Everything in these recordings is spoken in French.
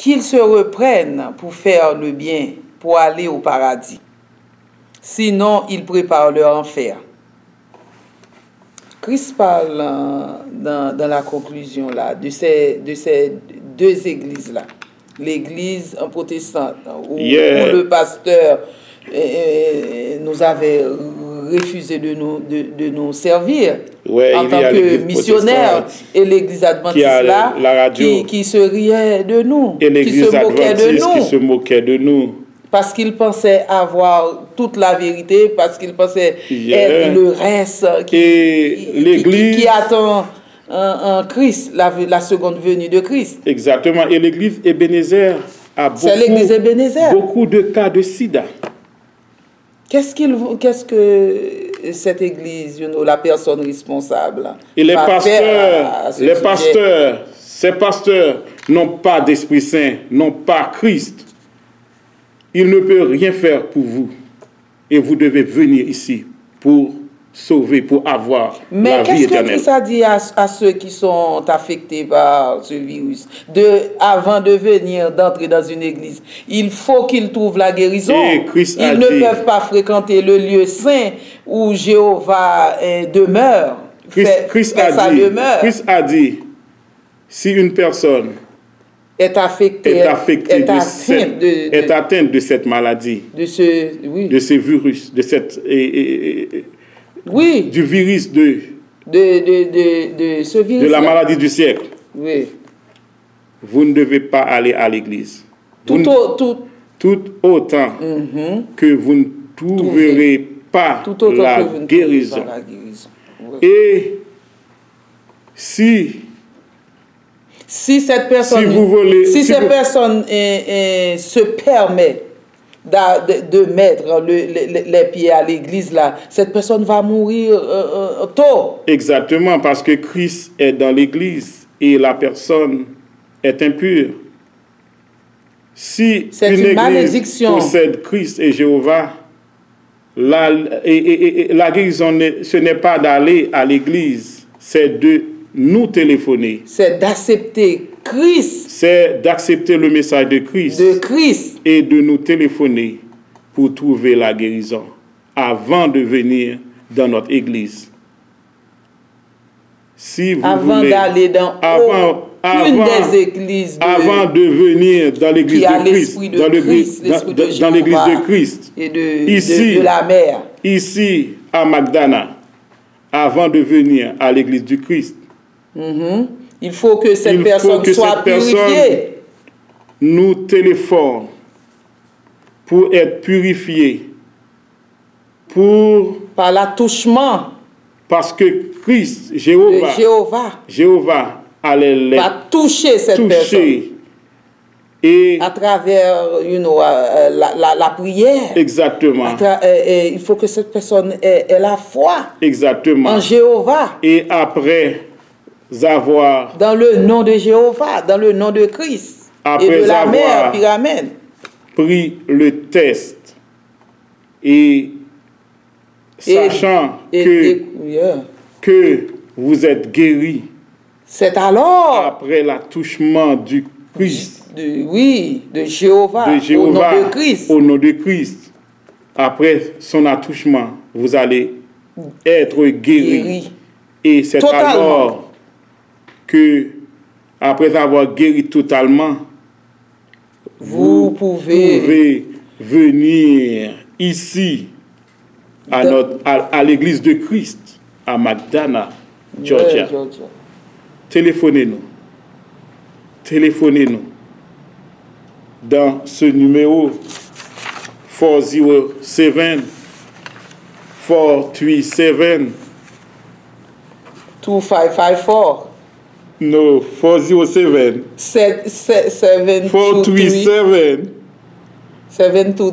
qu'ils se reprennent pour faire le bien, pour aller au paradis. Sinon, ils préparent leur enfer. Christ parle dans la conclusion là, de ces deux églises-là. L'église protestante, où le pasteur nous avait refusé de nous servir en tant que missionnaire, et l'église adventiste là, qui se riait de nous, qui se moquait de nous. Parce qu'il pensait avoir toute la vérité, parce qu'il pensait être le reste qui attend un Christ, la seconde venue de Christ. Exactement. Et l'église Ebenezer a beaucoup de cas de sida. Qu'est-ce que cette église, la personne responsable, et ces pasteurs n'ont pas d'Esprit Saint, n'ont pas Christ. Il ne peut rien faire pour vous. Et vous devez venir ici pour sauver, pour avoir la vie éternelle. Mais qu'est-ce que Christ a dit à ceux qui sont affectés par ce virus? Avant de venir, d'entrer dans une église, il faut qu'ils trouvent la guérison. Ils ne peuvent pas fréquenter le lieu saint où Jéhovah demeure. Christ a dit, si une personne est atteinte de cette maladie, de ce virus, du virus de la maladie du siècle. Oui. Vous ne devez pas aller à l'église. Tout autant que vous ne trouverez pas la guérison. Oui. Et si cette personne, cette personne se permet de mettre les pieds à l'église là, cette personne va mourir tôt. Exactement, parce que Christ est dans l'église et la personne est impure. Si une église possède Christ et Jéhovah, la guérison, ce n'est pas d'aller à l'église, c'est de nous téléphoner. C'est d'accepter Christ. C'est d'accepter le message de Christ. Et de nous téléphoner pour trouver la guérison avant de venir dans notre église. Si vous avant d'aller dans une des églises avant de venir dans l'église de Christ, dans l'église de Christ, et de la mer. Ici à Magdana, avant de venir à l'église du Christ, il faut que cette personne soit purifiée. Nous téléphone pour être purifié, par l'attouchement. Parce que Christ, Jéhovah allait va toucher cette personne. Et à travers la prière. Exactement. Il faut que cette personne ait la foi. Exactement. En Jéhovah. Et après avoir... dans le nom de Jéhovah, dans le nom de Christ. Après et de la mère qui ramène. Pris le test. Et sachant que vous êtes guéri. C'est alors... après l'attouchement du Christ. De Jéhovah, au nom de Christ. Au nom de Christ. Après son attouchement, vous allez être guéri. Et c'est alors que, après avoir guéri totalement, vous pouvez venir ici, à l'église de Christ, à Magdana, Georgia. Téléphonez-nous. Téléphonez-nous. Dans ce numéro 407 437 2554. No, 407 437 723 60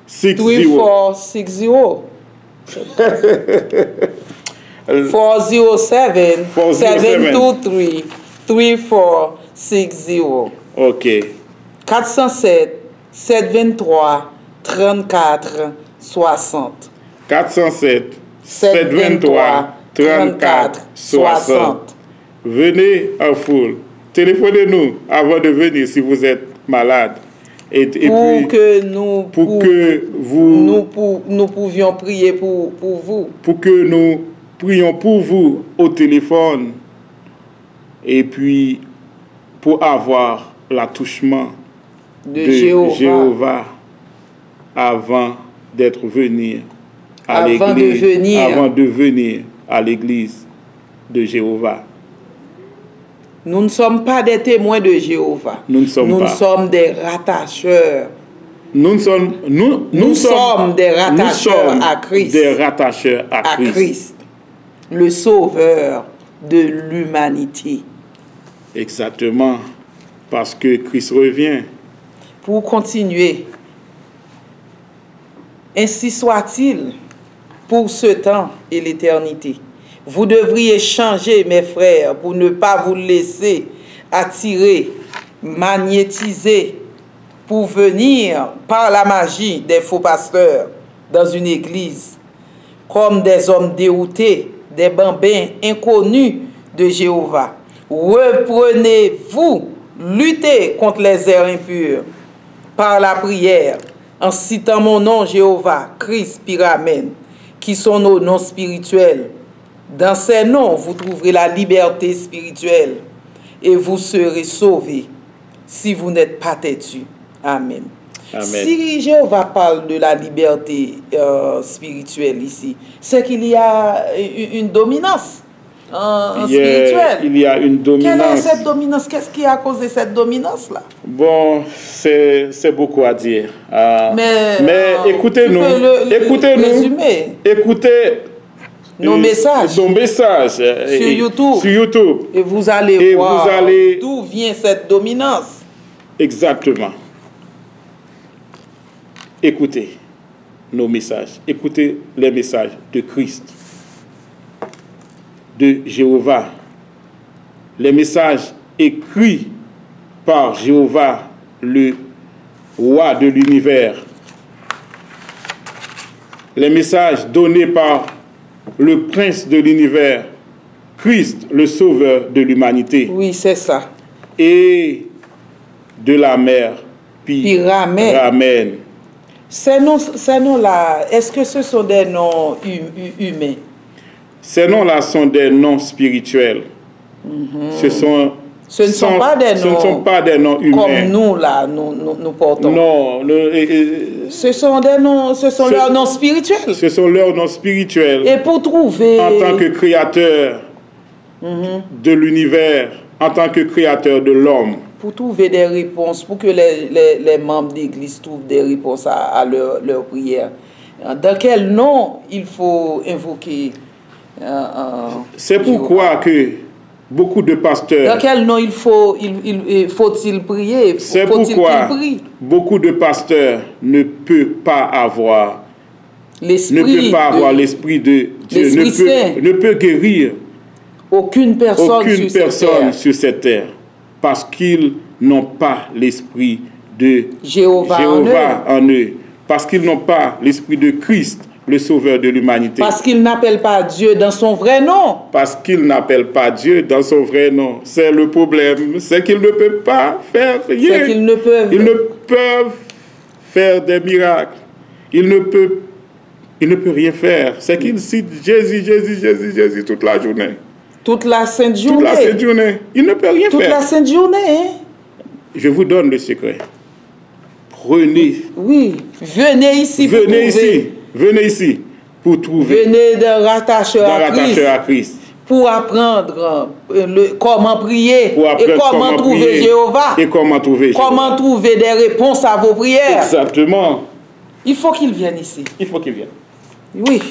3460. 407 723 3460. OK. 407 723 34 60. 407 723 34 60. Venez en foule téléphonez-nous avant de venir si vous êtes malade. Pour que nous pouvions prier pour vous. Pour que nous prions pour vous au téléphone. Et puis, pour avoir l'attouchement de Jéhovah avant d'être venu à l'église. Avant de venir à l'église de Jéhovah. Nous ne sommes pas des témoins de Jéhovah. Nous sommes des rattacheurs. Nous sommes des rattacheurs à Christ. Des rattacheurs à Christ. Le sauveur de l'humanité. Exactement. Parce que Christ revient. Pour continuer. Ainsi soit-il pour ce temps et l'éternité. Vous devriez changer, mes frères, pour ne pas vous laisser attirer, magnétiser, pour venir par la magie des faux pasteurs dans une église, comme des hommes déroutés, des bambins inconnus de Jéhovah. Reprenez-vous, luttez contre les airs impurs par la prière, en citant mon nom Jéhovah, Christ, Pyramède, qui sont nos noms spirituels. Dans ces noms, vous trouverez la liberté spirituelle et vous serez sauvés si vous n'êtes pas têtus. Amen. Amen. Si Jéhovah parle de la liberté spirituelle ici, c'est qu'il y a une dominance spirituelle. Il y a une dominance. Quelle est cette dominance? Qu'est-ce qui a causé cette dominance-là? Bon, c'est beaucoup à dire. Mais écoutez-nous. Écoutez nos messages sur YouTube. Et vous allez voir d'où vient cette dominance. Exactement. Écoutez nos messages. Écoutez les messages de Christ, de Jéhovah. Les messages écrits par Jéhovah, le roi de l'univers. Les messages donnés par le prince de l'univers, Christ, le sauveur de l'humanité. Oui, c'est ça. Et de la mère Pyramède. Ces noms-là, est-ce que ce sont des noms humains? Ces noms-là sont des noms spirituels. Ce ne sont pas des noms humains. Comme nous, là, nous portons. Non. Ce sont leurs noms spirituels. Ce sont leurs noms spirituels. Et pour trouver... En tant que créateur de l'univers, en tant que créateur de l'homme. Pour trouver des réponses, pour que les membres d'église trouvent des réponses à leur prière. Dans quel nom il faut invoquer c'est pourquoi que beaucoup de pasteurs... Dans quel nom faut-il prier? C'est pourquoi beaucoup de pasteurs ne peuvent pas avoir l'esprit de Dieu, ne peut guérir aucune personne sur cette terre, parce qu'ils n'ont pas l'esprit de Jéhovah en eux, parce qu'ils n'ont pas l'esprit de Christ, le sauveur de l'humanité. Parce qu'ils n'appellent pas Dieu dans son vrai nom. Parce qu'ils n'appellent pas Dieu dans son vrai nom. C'est le problème. C'est qu'ils ne peuvent pas faire rien. C'est qu'ils ne peuvent... Ils ne peuvent faire des miracles. Ils ne peuvent rien faire. C'est qu'ils citent Jésus toute la journée. Toute la sainte journée. Toute la sainte journée. Ils ne peuvent rien faire. Toute la sainte journée, hein? Je vous donne le secret. Prenez. Oui. Venez ici. Venez ici pour trouver. Venez d'un rattacheur à Christ. Pour apprendre comment prier. Et comment trouver Jéhovah. Comment trouver des réponses à vos prières. Exactement. Il faut qu'ils viennent ici. Il faut qu'ils viennent. Oui.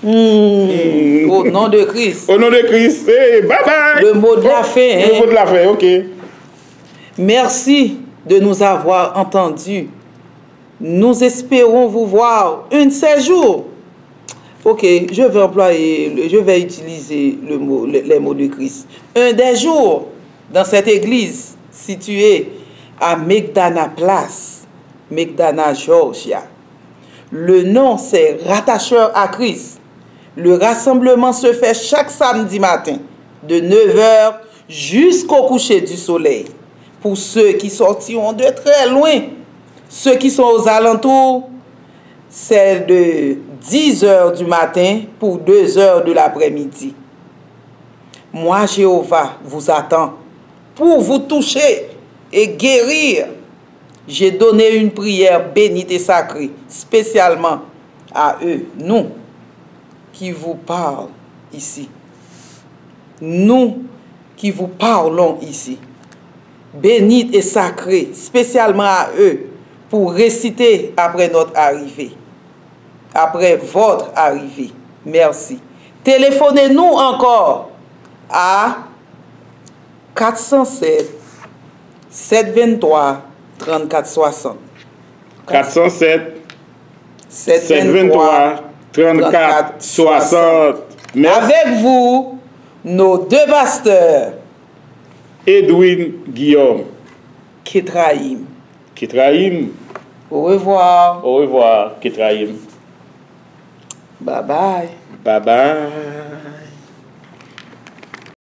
Au nom de Christ. Au nom de Christ. Hey, bye bye. Le mot de la fin. Le mot de la fin, ok. Merci de nous avoir entendus. Nous espérons vous voir un de ces jours. Ok, je vais utiliser les mots de Christ. Un des jours, dans cette église située à Megdana Place, Megdana, Georgia. Le nom, c'est Rattacheur à Christ. Le rassemblement se fait chaque samedi matin, de 9h jusqu'au coucher du soleil. Pour ceux qui sortiront de très loin, ceux qui sont aux alentours, c'est de 10 heures du matin pour 2 heures de l'après-midi. Moi, Jéhovah, vous attends pour vous toucher et guérir. J'ai donné une prière bénite et sacrée, spécialement à eux, nous, qui vous parlons ici. Nous qui vous parlons ici. Bénite et sacrée, spécialement à eux, pour réciter après notre arrivée. Après votre arrivée. Merci. Téléphonez-nous encore à 407 723 34 60. 407 723 34 60. Merci. Avec vous, nos deux pasteurs. Edwin Guillaume. Ketraïm. Ketraïm. Au revoir. Au revoir, Ketraïm. Bye bye. Bye bye.